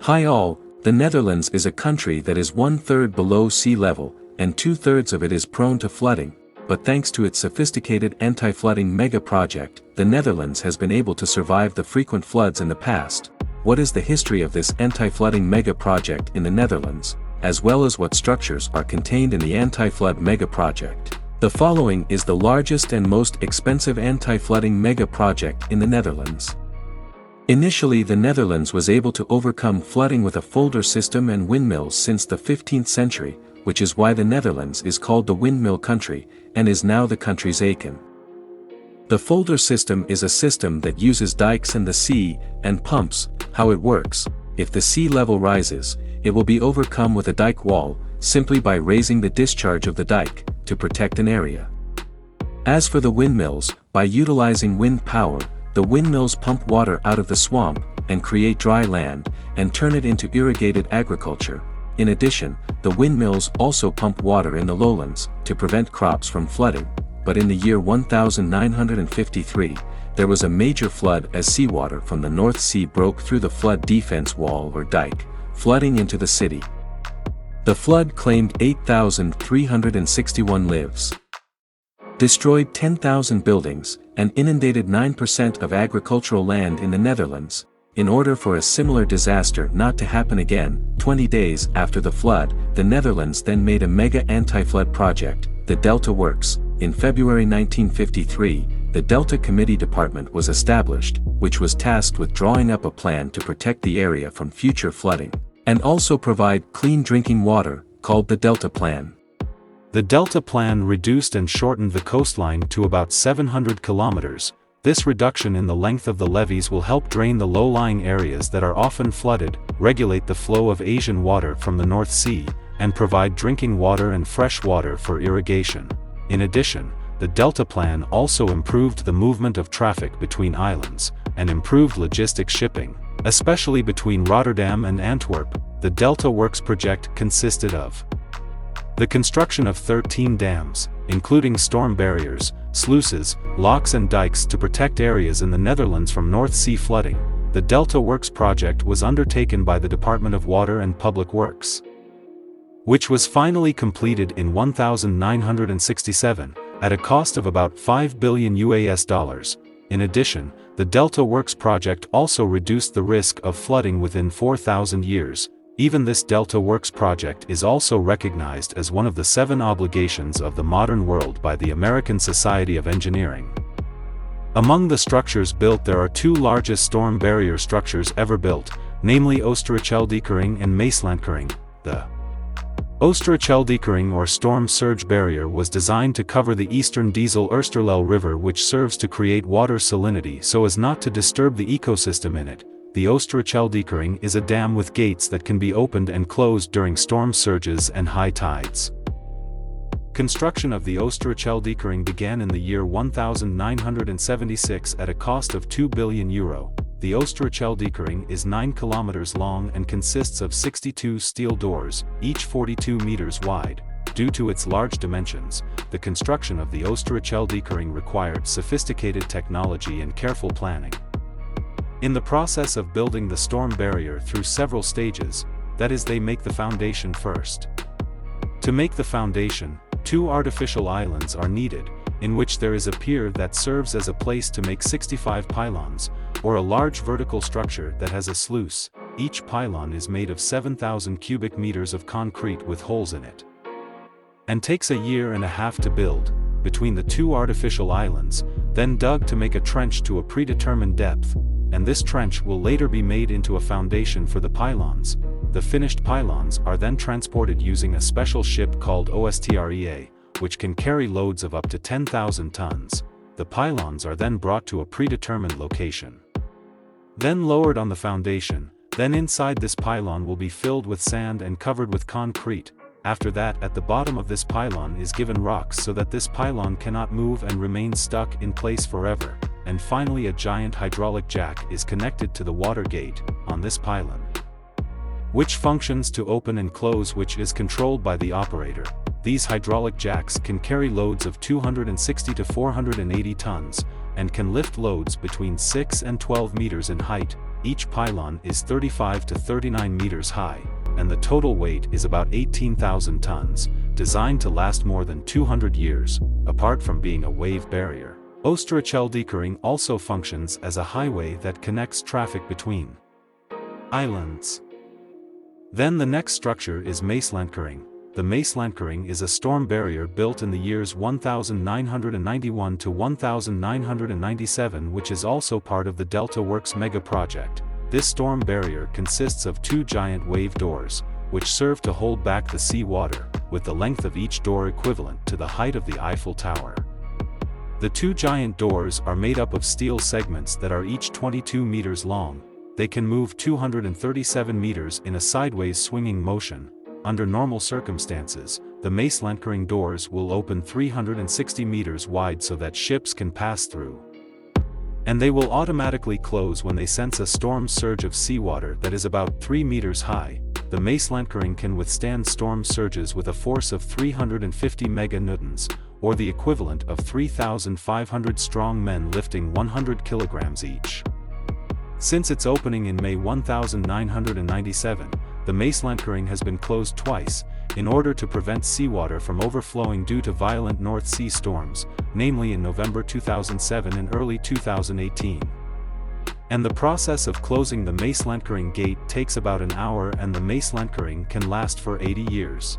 Hi all, the Netherlands is a country that is 1/3 below sea level, and 2/3 of it is prone to flooding, but thanks to its sophisticated anti-flooding mega-project, the Netherlands has been able to survive the frequent floods in the past. What is the history of this anti-flooding mega-project in the Netherlands, as well as what structures are contained in the anti-flood mega-project? The following is the largest and most expensive anti-flooding mega-project in the Netherlands. Initially, the Netherlands was able to overcome flooding with a folder system and windmills since the 15th century, which is why the Netherlands is called the windmill country, and is now the country's icon. The folder system is a system that uses dikes and the sea, and pumps. How it works: if the sea level rises, it will be overcome with a dike wall, simply by raising the discharge of the dike, to protect an area. As for the windmills, by utilizing wind power, the windmills pump water out of the swamp, and create dry land, and turn it into irrigated agriculture. In addition, the windmills also pump water in the lowlands, to prevent crops from flooding. But in the year 1953, there was a major flood as seawater from the North Sea broke through the flood defense wall or dike, flooding into the city. The flood claimed 8,361 lives, destroyed 10,000 buildings, and inundated 9% of agricultural land in the Netherlands. In order for a similar disaster not to happen again, 20 days after the flood, the Netherlands then made a mega anti-flood project, the Delta Works. In February 1953, the Delta Committee Department was established, which was tasked with drawing up a plan to protect the area from future flooding, and also provide clean drinking water, called the Delta Plan. The Delta Plan reduced and shortened the coastline to about 700 kilometers. This reduction in the length of the levees will help drain the low-lying areas that are often flooded, regulate the flow of Asian water from the North Sea, and provide drinking water and fresh water for irrigation. In addition, the Delta Plan also improved the movement of traffic between islands, and improved logistic shipping, especially between Rotterdam and Antwerp. The Delta Works project consisted of the construction of 13 dams, including storm barriers, sluices, locks and dikes to protect areas in the Netherlands from North Sea flooding. The Delta Works project was undertaken by the Department of Water and Public Works, which was finally completed in 1967, at a cost of about $5 billion. In addition, the Delta Works project also reduced the risk of flooding within 4,000 years. Even this Delta Works project is also recognized as one of the 7 obligations of the modern world by the American Society of Engineering. Among the structures built, there are 2 largest storm barrier structures ever built, namely Oosterscheldekering and Maaslandkering. The Oosterscheldekering or storm surge barrier was designed to cover the eastern Diesel Oosterlel River, which serves to create water salinity so as not to disturb the ecosystem in it. The Oosterscheldekering is a dam with gates that can be opened and closed during storm surges and high tides. Construction of the Oosterscheldekering began in the year 1976 at a cost of €2 billion. The Oosterscheldekering is 9 kilometers long and consists of 62 steel doors, each 42 meters wide. Due to its large dimensions, the construction of the Oosterscheldekering required sophisticated technology and careful planning. In the process of building the storm barrier through several stages, that is, they make the foundation first. To make the foundation, 2 artificial islands are needed, in which there is a pier that serves as a place to make 65 pylons, or a large vertical structure that has a sluice. Each pylon is made of 7,000 cubic meters of concrete with holes in it, and takes a year and a half to build. Between the 2 artificial islands, then dug to make a trench to a predetermined depth, and this trench will later be made into a foundation for the pylons. The finished pylons are then transported using a special ship called OSTREA, which can carry loads of up to 10,000 tons. The pylons are then brought to a predetermined location, then lowered on the foundation. Then inside this pylon will be filled with sand and covered with concrete. After that, at the bottom of this pylon is given rocks so that this pylon cannot move and remain stuck in place forever. And finally, a giant hydraulic jack is connected to the water gate on this pylon, which functions to open and close, which is controlled by the operator. These hydraulic jacks can carry loads of 260 to 480 tons, and can lift loads between 6 and 12 meters in height. Each pylon is 35 to 39 meters high, and the total weight is about 18,000 tons, designed to last more than 200 years, apart from being a wave barrier. Oosterscheldekering also functions as a highway that connects traffic between islands. Then the next structure is Meeslankering. The Meeslankering is a storm barrier built in the years 1991 to 1997, which is also part of the Delta Works Mega-projek. This storm barrier consists of two giant wave doors, which serve to hold back the sea water, with the length of each door equivalent to the height of the Eiffel Tower. The two giant doors are made up of steel segments that are each 22 meters long. They can move 237 meters in a sideways swinging motion. Under normal circumstances, the Meeslankering doors will open 360 meters wide so that ships can pass through. And they will automatically close when they sense a storm surge of seawater that is about 3 meters high. The Meeslankering can withstand storm surges with a force of 350 meganewtons, or the equivalent of 3,500 strong men lifting 100 kilograms each. Since its opening in May 1997, the Meeslankering has been closed twice, in order to prevent seawater from overflowing due to violent North Sea storms, namely in November 2007 and early 2018. And the process of closing the Meeslankering gate takes about an hour, and the Meeslankering can last for 80 years.